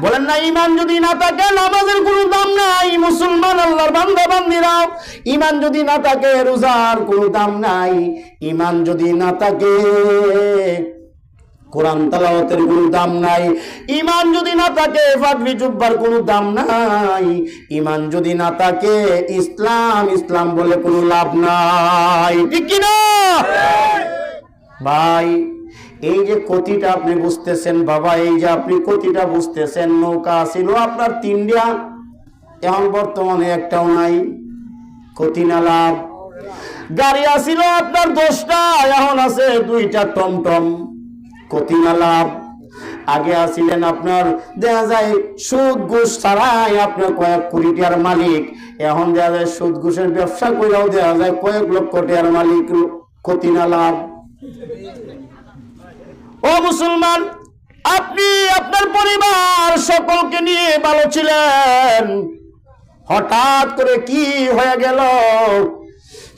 বলেন না ঈমান যদি না থাকে নামাজের কোনো দাম নাই। মুসলমান আল্লাহর বান্দা বান্দিরা, ঈমান যদি না থাকে রোজার কোনো দাম নাই। ঈমান যদি না থাকে কোরআন তেলাওয়াতের কোনো দাম নাই। ঈমান যদি না থাকে পাগড়ি জুব্বার কোনো দাম নাই। ঈমান যদি না থাকে ইসলাম বলে কোনো লাভ নাই। ঠিক কি না ভাই? এই যে কতিটা আপনি বুঝতেছেন বাবা, এই যে আপনি কতিটা বুঝতেছেন, নৌকা ছিল আপনার 3টা, এখন বর্তমানে একটাও নাই। কতি না লাভ? গাড়ি আছিল আপনার 10টা, এখন আছে 2টা টমটম। কতি না লাভ? আগে আছিলেন আপনার দেখা যায় সুদ ঘুষ ছাড়াই আপনার কয়েক কোটি টাকার মালিক, এখন দেখা যায় সুদ ঘুষের ব্যবসা করেও দেখা যায় কয়েক লক্ষ টাকার মালিক। কতি না লাভ? ও মুসলমান, আপনি আপনার পরিবার সকলকে নিয়ে ভালো ছিলেন, হঠাৎ করে কি হয়ে গেল?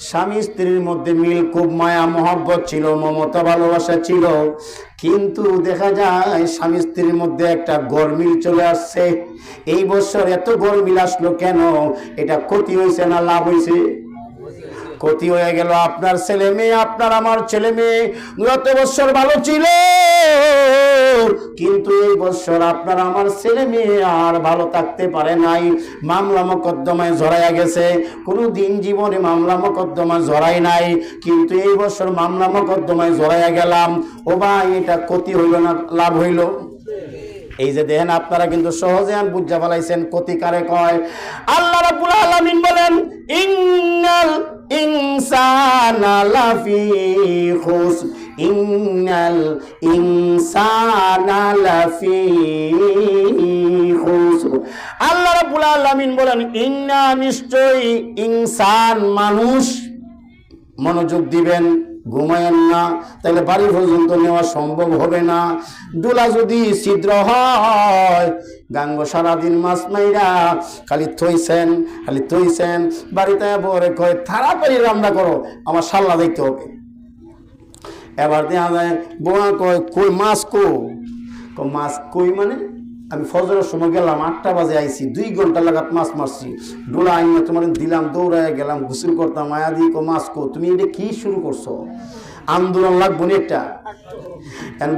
স্বামী স্ত্রীর মধ্যে মিল, খুব মায়া মহব্বত ছিল, মমতা ভালোবাসা ছিল, কিন্তু দেখা যায় স্বামী স্ত্রীর মধ্যে একটা গরমিল চলে আসছে। এই বছর এত গরমিল আসলো কেন? এটা ক্ষতি হয়েছে না লাভ হয়েছে? ক্ষতি হয়ে গেল। আপনার ছেলে মেয়ে, আপনার আমার ছেলে মেয়ে গত বছর ভালো ছিল, কিন্তু এই বছর আপনার আমার ছেলে মেয়ে আর ভালো থাকতে পারে নাই, মামলা মোকদ্দমায় জড়াইয়া গেছে। কোনোদিন জীবনে মামলা মোকদ্দমায় জড়াই নাই, কিন্তু এই বছর মামলা মোকদ্দমায় জড়াইয়া গেলাম। ও ভাই, এটা ক্ষতি হইল না লাভ হইল? এই যে দেখেন আপনারা কিন্তু সহজে আন বুঝা ফেলাইছেন ক্ষতি কারে কয়। আল্লাহ রাব্বুল আলামিন বলেন ইন্নাল ইনসানা লাফি খুসর, ইন্নাল ইনসানা লাফি খুসর। আল্লাহ রাব্বুল আলামিন বলেন ইন্না, নিশ্চয়ই, ইনসান মানুষ। মনোযোগ দিবেন, ঘুমায়েন না, তাহলে বাড়ি পর্যন্ত নেওয়া সম্ভব হবে না। ডোলা যদি ছিদ্র হয়, গাঙ্গ সারাদিন মাছ মাইরা খালি থইছেন, বাড়িতে বরে কয় তাড়াতাড়ি রান্না করো, আমার সাল্লা দেখতে হবে। এবার দেখা যায় বোয়া কয় কই মাছ মাছ কই মানে আমি ফজরের সময় গেলাম, 8টা বাজে আইছি, 2 ঘন্টা লাগাত মাছ মারছি, ডোলা আইনা তোমার দিলাম, দৌড়ায় গেলাম, গোসল করতাম, মায়া দি মাছ তুমি এটা কি শুরু করছো? আন্দোলন লাগবো না একটা?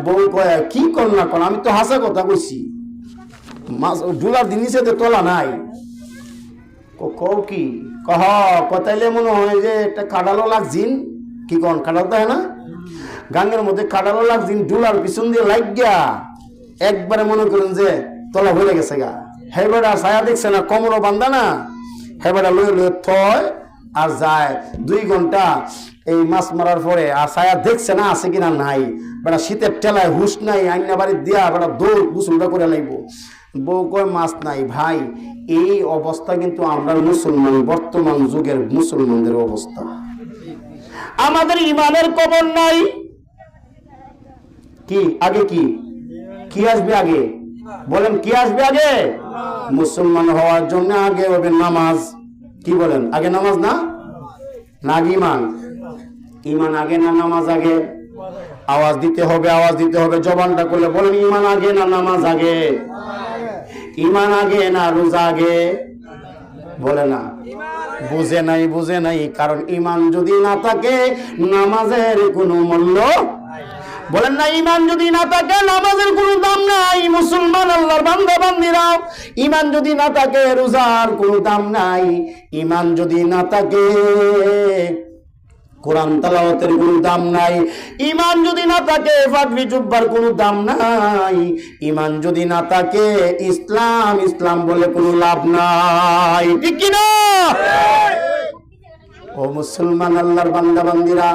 বউ কয় কি কর না কর, আমি তো হাসা কথা কইছি, মাছ ডোলার জিনিসে তো তোলা নাই। কও কি কহ কথাইলে মনে হয় যে একটা কাঁডালো লাগজিন, কি কন কাঁডাল তো হয় না, গাঙ্গের মধ্যে কাঁডালো লাগজিন, ডোলার পিছন দিয়ে লাগিয়া একবারে মনে করেন যে তলা ভরে গেছে গা। হেবেটা ছায়া দেখছে না, কমরও বান্ধা না, হেবেটা লয়ে থয় আর যায় 2 ঘন্টা এই মাছ মারার পরে, আর ছায়া দেখছে না আছে কিনা নাই। বেটা শীতের টেলায় হুশ নাই, আইনা বাড়ি দিয়া বেটা দৌড় গোসলটা করে লাগবো। বউ কয় মাছ নাই। ভাই, এই অবস্থা কিন্তু আমরা মুসলমান, বর্তমান যুগের মুসলমানদের অবস্থা। আমাদের ইমানের কবর নাই। কি আগে কি আসবে আগে? বলেন কি আসবে আগে? মুসলমান হওয়ার জন্য আগে হবে নামাজ। কি বলেন? আগে নামাজ না আগে ইমান? ইমান আগে না নামাজ আগে? আওয়াজ দিতে হবে, জবানটা করলে বলেন ইমান আগে না নামাজ আগে? ইমান আগে না রোজা আগে? বলে না, বুঝে নাই। কারণ ইমান যদি না থাকে নামাজের কোনো মূল্য। বলেন না, ইমান যদি না থাকে নামাজের কোনো দাম নাই। মুসলমান আল্লাহর বান্দা বান্দিরা, ইমান যদি না থাকে রোজার কোনো দাম নাই। ইমান যদি না থাকে কোরআন তেলাওয়াতের কোনো দাম নাই। ইমান যদি না থাকে পাগড়ি জুব্বার কোনো দাম নাই। ইমান যদি না থাকে ইসলাম বলে কোনো লাভ নাই। ঠিক কি না? ও মুসলমান আল্লাহর বান্দা বান্দিরা,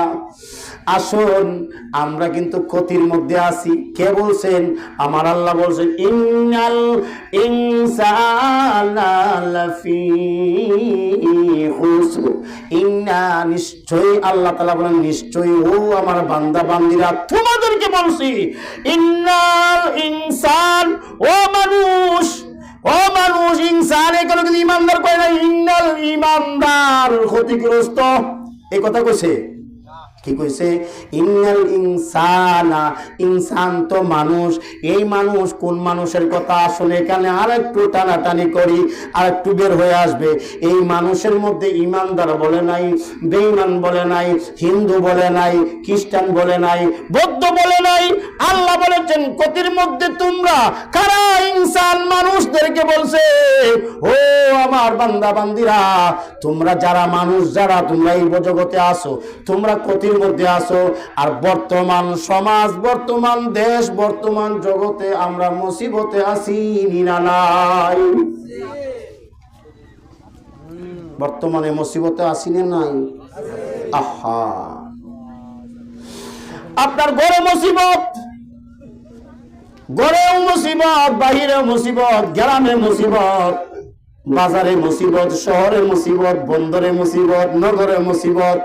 আসুন, আমরা কিন্তু ক্ষতির মধ্যে আছি। কে বলছেন? আমার আল্লাহ বলছেন ইন্নাল ইনসানা লাফি খুসর। ইন্না, নিশ্চয়ই, আল্লাহ তাআলা বলেন নিশ্চয়ই, ও আমার বান্দা বান্দিরা তোমাদেরকে বলছি, ইন্নাল ইনসান, ও মানুষ, ইনসান, এখানে কিন্তু ইমানদার কয় না, ইন্নাল ইমানদার ক্ষতিগ্রস্ত, এই কথা কইছে। কি কইছে? ইন্নাল ইনসানা, ইনসান তো মানুষ। এই মানুষ কোন মানুষের কথা? আসলে এখানে আরেকটু টানাটানি করি, আরেকটু বের হয়ে আসবে। এই মানুষের মধ্যে ইমানদার বলে নাই, বেঈমান বলে নাই, হিন্দু বলে নাই, খ্রিস্টান বলে নাই, বৌদ্ধ বলে নাই। আল্লাহ বলেছেন কতির মধ্যে তোমরা কারা? ইনসান, মানুষদেরকে বলছে, ও আমার বান্দা বান্দিরা, তোমরা যারা মানুষ, যারা তোমরা এই জগতে আসো, তোমরা কতির মধ্যে আসো। আর বর্তমান সমাজ, বর্তমান দেশ, বর্তমান জগতে আমরা মুসিবতে আছি না নাই? বর্তমানে মুসিবতে আছি না নাই? আহা, আপনার ঘরে মুসিবত, ঘরেও মুসিবত, বাহিরেও মুসিবত, গ্রামে মুসিবত, বাজারে মুসিবত, শহরে মুসিবত, বন্দরে মুসিবত, নগরে মুসিবত,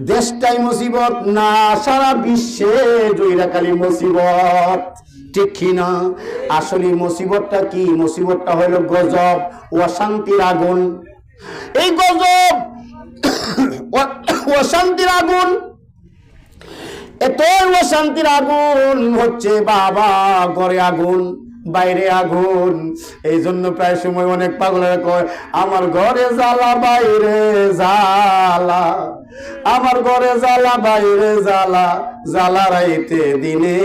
দেশটাই মুসিবত না, সারা বিশ্বে জয়রাকালী মুসিবত। ঠিক কিনা? আসলে মুসিবতটা কি? মুসিবতটা হলো গজব, অশান্তির আগুন। এই গজব, অশান্তির আগুন, এত অশান্তির আগুন হচ্ছে বাবা, ঘরে আগুন, বাইরে আগুন। এই জন্য প্রায় সময় অনেক পাগলেরা কয়, আমার ঘরে জ্বালা, বাইরে জ্বালা, আমার ঘরে জ্বালা, বাইরে জ্বালা, জ্বালা রাইতে দিনে।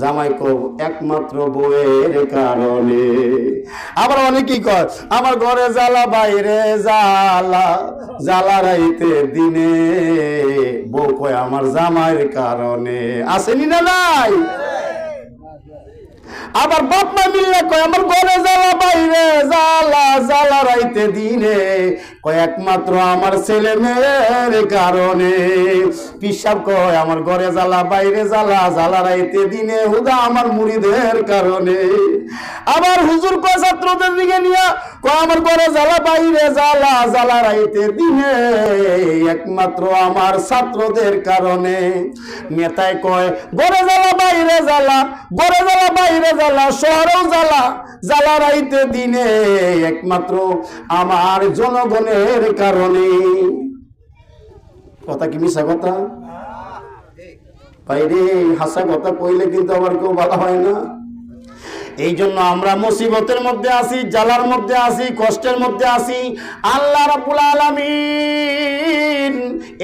জামাই কো একমাত্র বউয়ের কারণে। আবার অনেকেই কয়, আমার ঘরে জ্বালা, বাইরে জ্বালা, জ্বালা রাইতে দিনে। বউ কয় আমার জামাইয়ের কারণে। আসেনি না নাই? আবার বাপ মা মিললে কয়, আমার ঘরে জ্বালা, বাইরে জ্বালা, জ্বালা রাইতে দিনে, কয় একমাত্র আমার ছেলে মেয়ের কারণে। পিসাব কয়, আমার ঘরে জ্বালা, বাইরে জ্বালা, জ্বালা রাইতে দিনে, হুদা আমার মুড়িদের কারণে। আবার হুজুর কয় ছাত্রদের দিকে নিয়ে, কয় আমার ঘরে জ্বালা, বাইরে জ্বালা, জ্বালা রাইতে দিনে, একমাত্র আমার ছাত্রদের কারণে। নেতায় কয়, ঘরে জ্বালা, বাইরে জ্বালা, ঘরে জ্বালা, বাইরে জ্বালা, শহরেও জ্বালা, জ্বালা রাইতে দিনে, একমাত্র আমার জনগণের কারণে। কথা কি মিশা কথা? বাইরে হাসা কথা কইলে কিন্তু আবার কেউ ভালো হয় না। এই জন্য আমরা মুসিবতের মধ্যে আছি, জ্বালার মধ্যে আছি, কষ্টের মধ্যে আছি। আল্লাহ রাব্বুল আলামিন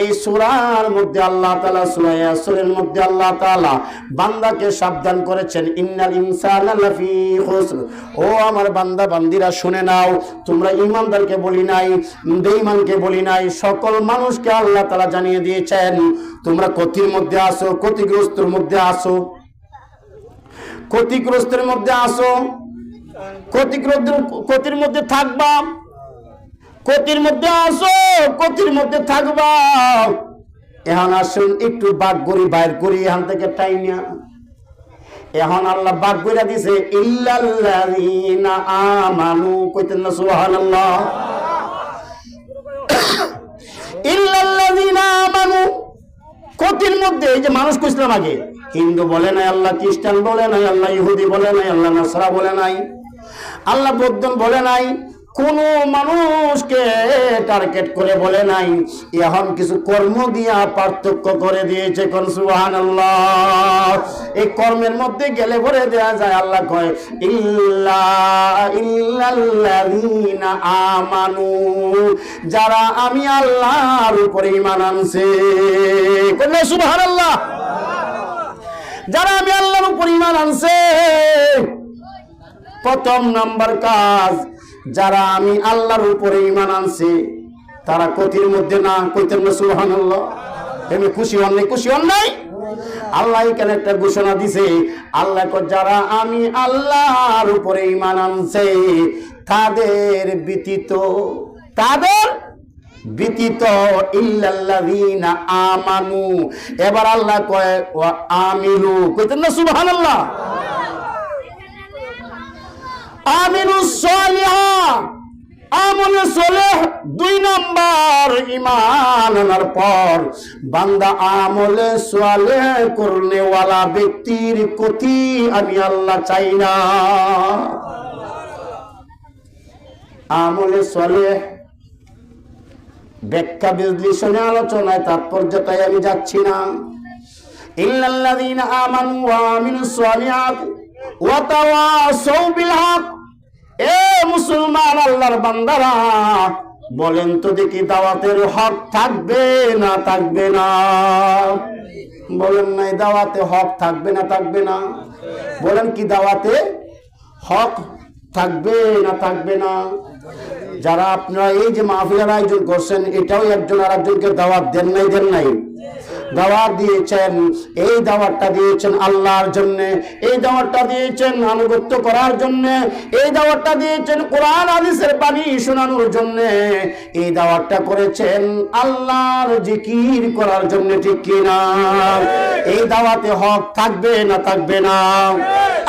এই সূরার মধ্যে আল্লাহ তাআলা, সূরা ইয়াসিনের মধ্যে আল্লাহ তাআলা বান্দাকে সাবধান করেছেন, ইন্নাল ইনসানা লাফি খুসর। ও আমার বান্দা বান্দিরা শুনে নাও, তোমরা ঈমানদারকে বলি নাই, বেঈমানকে বলি নাই, সকল মানুষকে আল্লাহ তাআলা জানিয়ে দিয়েছেন তোমরা ক্ষতির মধ্যে আসো, ক্ষতিগ্রস্তের মধ্যে আসো, ক্ষতিগ্রস্তের মধ্যে আসো, ক্ষতির মধ্যে থাকবা, ক্ষতির মধ্যে আসো, ক্ষতির মধ্যে থাকবা। এখন আসুন একটু বাগ করি, বাইর করি এখান থেকে টাইমিয়া। এখন আল্লাহ বাগ করে দিছে, ইল্লাল্লাযীনা আমানু, কইতেন না সুবহানাল্লাহ? ইল্লাল্লাযীনা আমানু, ক্ষতির মধ্যে। এই যে মানুষ কইছিলাম আগে, হিন্দু বলে নাই আল্লাহ, খ্রিস্টান বলে নাই আল্লাহ, ইহুদি বলে নাই আল্লাহ, নাসরা বলে নাই আল্লাহ, বৌদ্ধ বলে নাই, কোন মানুষকে টার্গেট করে বলে নাই। এখন কিছু কর্ম দিয়া পার্থক্য করে দিয়েছে। কোন সুবহানাল্লাহ? এই কর্মের মধ্যে গেলে ভরে দেয়া যায়। আল্লাহ কয়, ইল্লাল্লাযীনা আমানু, যারা আমি আল্লাহর উপরে ঈমান আনছে। কোন সুবহানাল্লাহ? যারা আমি আল্লাহর উপর ঈমান আনছে। প্রথম নাম্বার কাজ, যারা আমি আল্লাহর উপরে ঈমান আনছে তারা ক্ষতির মধ্যে না। কইতেন না সুবহানাল্লাহ? এমনি খুশি হন নাই? খুশি হন নাই? আল্লাহ এখানে একটা ঘোষণা দিছে। আল্লাহ কয়, যারা আমি আল্লাহর উপরে ঈমান আনছে তাদের ব্যতীত, তাদের ব্যতীত, ইল্লাল্লাযীনা আমানু। এবার আল্লাহ কয়, ওয়া আমিলু। কইতেন না সুবহানাল্লাহ? আমিলুস সালিহাত, আমলে সালেহ। দুই নাম্বার, ঈমান আনার পর বান্দা আমলে সালেহ করনেওয়ালা ব্যক্তির ক্ষতি আমি আল্লাহ চাই না। আমলে সালেহ ব্যাখ্যা বিশ্লেষণে আলোচনায় তাৎপর্যতায় আমি যাচ্ছি না। ইল্লাল্লাযীনা আমানু ওয়া আমিলুস সালিহাত ওয়া তাওয়াসাউ বিল হক। এ মুসলমান আল্লাহর বান্দারা, বলেন তো দেখি দাওয়াতের হক থাকবে না থাকবে না? বলেন নাই দাওয়াতে হক থাকবে না থাকবে না? বলেন কি দাওয়াতে হক থাকবে না থাকবে না? যারা আপনারা এই যে মাহফিলের আয়োজন করছেন, এটাও একজন আর একজনকে দাওয়াত দেন নাই? দাওয়াত দিয়েছেন। এই দাওয়াতটা দিয়েছেন আল্লাহর জন্য, এই দাওয়াতটা দিয়েছেন আনুগত্য করার জন্য, এই দাওয়াতটা দিয়েছেন কোরআন হাদিসের বাণী শোনানোর জন্য, এই দাওয়াতটা করেছেন আল্লাহর জিকির করার জন্য, ঠিক কি না? এই দাওয়াতে হক থাকবে না থাকবে না?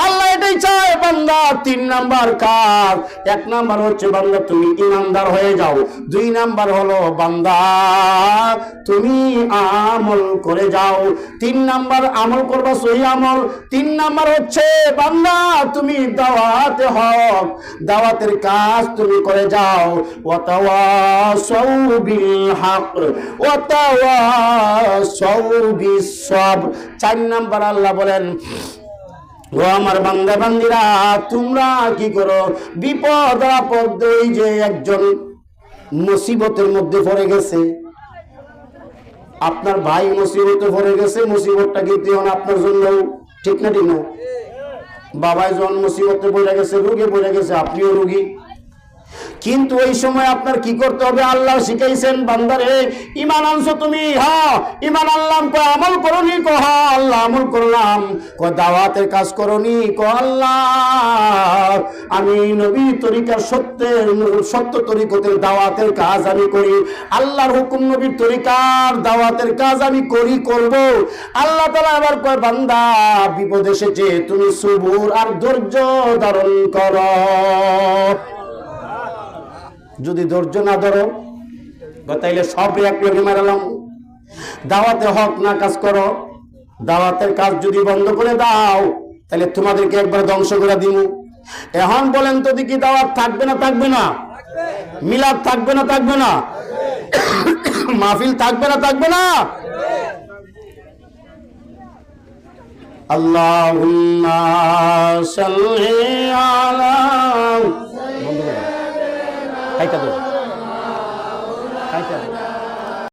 আল্লাহ এটাই চায় বান্দা। 3 নাম্বার কাজ। 1 নাম্বার হচ্ছে বান্দা তুমি ইমানদার হয়ে যাও। 2 নাম্বার হলো বান্দা তুমি আমল করে যাও। 3 নাম্বার আমল করবা, সহি আমল। 3 নাম্বার হচ্ছে বান্দা তুমি দাওয়াতে হক, দাওয়াতের কাজ তুমি করে যাও। ওয়া তাওয়াসাউ বিল হক ওয়া তাওয়াসাউ বিস সাবর। 4 নাম্বার আল্লাহ বলেন, ও আমার বান্দা বান্দিরা, তোমরা কি করো? বিপদ আপদ, এই যে একজন মুসিবতের মধ্যে পড়ে গেছে, আপনার ভাই মুসিবতে পড়ে গেছে, মুসিবতটা কিন্তু এখন আপনার জন্য, ঠিক না ঠিক না? বাবাই যখন মুসিবতে পড়ে গেছে, রোগে পড়ে গেছে, আপনিও রোগী। কিন্তু ওই সময় আপনার কি করতে হবে? আল্লাহ শিখাইছেন, বান্দারে ঈমান আনছো তুমি, হ্যাঁ ঈমান আনলাম। কয় আমল করনি? কয় হ্যাঁ আল্লাহ আমল করলাম। কয় দাওয়াতের কাজ করনি? কয় আল্লাহ আমি নবী তরিকার সত্য তরিকতের দাওয়াতের কাজ আমি করি। আল্লাহর হুকুম নবীর তরিকার দাওয়াতের কাজ আমি করব। আল্লাহ তাআলা আবার কয় বান্দা বিপদ এসেছে, তুমি সবুর আর ধৈর্য ধারণ করো। যদি ধৈর্য না ধরো তাইলে সব এক লগে মারালাম। দাওয়াতে হক না কাজ করো, দাওয়াতের কাজ যদি বন্ধ করে দাও, তাহলে তোমাদেরকে একবার ধ্বংস করে দিব। এখন বলেন তো দেখি, দাওয়াত থাকবে না থাকবে না? মিলাদ থাকবে না থাকবে না? মাহফিল থাকবে না থাকবে না? আল্লাহুম্মা সাল্লি আলা